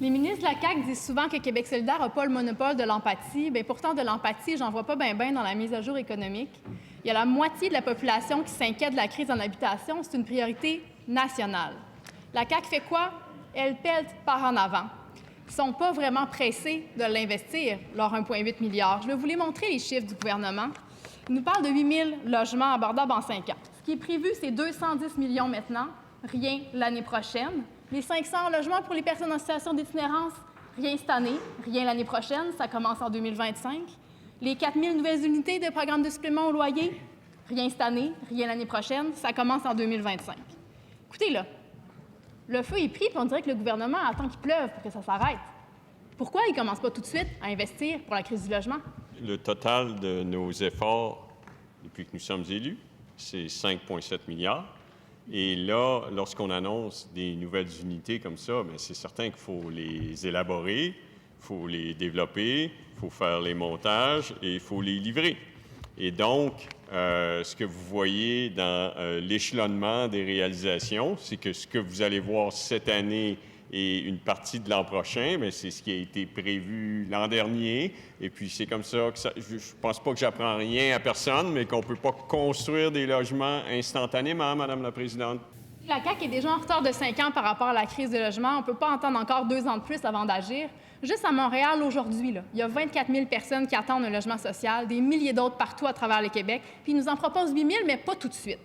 Les ministres de la CAQ disent souvent que Québec solidaire n'a pas le monopole de l'empathie. Bien, pourtant, de l'empathie, j'en vois pas bien dans la mise à jour économique. Il y a la moitié de la population qui s'inquiète de la crise en habitation. C'est une priorité nationale. La CAQ fait quoi? Elle pèle par en avant. Ils ne sont pas vraiment pressés de l'investir, leur 1,8 milliard. Je vais vous les montrer, les chiffres du gouvernement. Ils nous parlent de 8 000 logements abordables en 5 ans. Ce qui est prévu, c'est 210 millions maintenant, rien l'année prochaine. Les 500 logements pour les personnes en situation d'itinérance, rien cette année, rien l'année prochaine, ça commence en 2025. Les 4 000 nouvelles unités de programme de supplément au loyer, rien cette année, rien l'année prochaine, ça commence en 2025. Écoutez, là, le feu est pris, puis on dirait que le gouvernement attend qu'il pleuve pour que ça s'arrête. Pourquoi il ne commence pas tout de suite à investir pour la crise du logement? Le total de nos efforts depuis que nous sommes élus, c'est 5,7 milliards. Et là, lorsqu'on annonce des nouvelles unités comme ça, bien, c'est certain qu'il faut les élaborer, il faut les développer, il faut faire les montages et il faut les livrer. Et donc, ce que vous voyez dans l'échelonnement des réalisations, c'est que ce que vous allez voir cette année et une partie de l'an prochain, bien, c'est ce qui a été prévu l'an dernier. Et puis, c'est comme ça que je ne pense pas que j'apprends rien à personne, mais qu'on ne peut pas construire des logements instantanément, Madame la Présidente. La CAQ est déjà en retard de 5 ans par rapport à la crise du logement. On ne peut pas attendre encore 2 ans de plus avant d'agir. Juste à Montréal, aujourd'hui, il y a 24 000 personnes qui attendent un logement social, des milliers d'autres partout à travers le Québec, puis ils nous en proposent 8 000, mais pas tout de suite.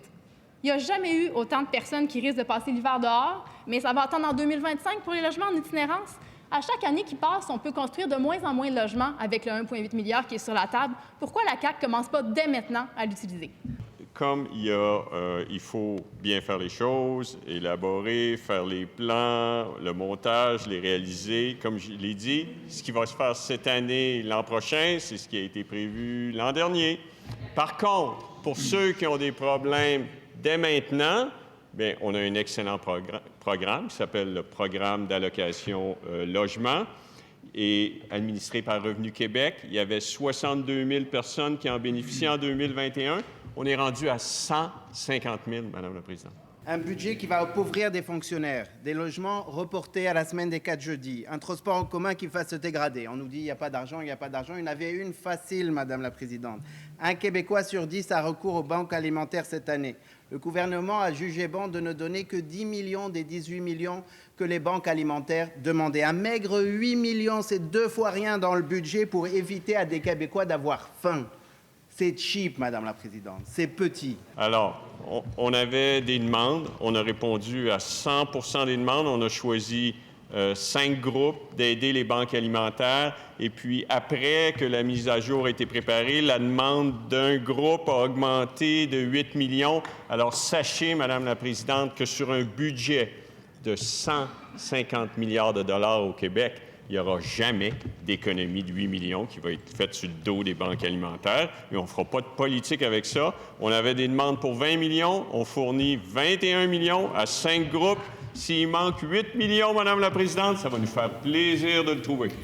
Il n'y a jamais eu autant de personnes qui risquent de passer l'hiver dehors, mais ça va attendre en 2025 pour les logements en itinérance. À chaque année qui passe, on peut construire de moins en moins de logements avec le 1,8 milliard qui est sur la table. Pourquoi la CAQ ne commence pas dès maintenant à l'utiliser? Comme il faut bien faire les choses, élaborer, faire les plans, le montage, les réaliser. Comme je l'ai dit, ce qui va se faire cette année, l'an prochain, c'est ce qui a été prévu l'an dernier. Par contre, pour ceux qui ont des problèmes dès maintenant, bien, on a un excellent programme qui s'appelle le programme d'allocation logement et administré par Revenu Québec. Il y avait 62 000 personnes qui en bénéficiaient en 2021. On est rendu à 150 000, Madame la Présidente. Un budget qui va appauvrir des fonctionnaires, des logements reportés à la semaine des 4 jeudis, un transport en commun qui va se dégrader. On nous dit il n'y a pas d'argent, il n'y a pas d'argent. Il y en avait une facile, Madame la Présidente. Un Québécois sur 10 a recours aux banques alimentaires cette année. Le gouvernement a jugé bon de ne donner que 10 millions des 18 millions que les banques alimentaires demandaient. Un maigre 8 millions, c'est 2 fois rien dans le budget pour éviter à des Québécois d'avoir faim. C'est cheap, Madame la Présidente. C'est petit. Alors, on avait des demandes. On a répondu à 100 % des demandes. On a choisi 5 groupes d'aider les banques alimentaires. Et puis, après que la mise à jour a été préparée, la demande d'un groupe a augmenté de 8 millions. Alors, sachez, Madame la Présidente, que sur un budget de 150 milliards de dollars au Québec, il n'y aura jamais d'économie de 8 millions qui va être faite sur le dos des banques alimentaires. Et on ne fera pas de politique avec ça. On avait des demandes pour 20 millions. On fournit 21 millions à 5 groupes. S'il manque 8 millions, Madame la Présidente, ça va nous faire plaisir de le trouver.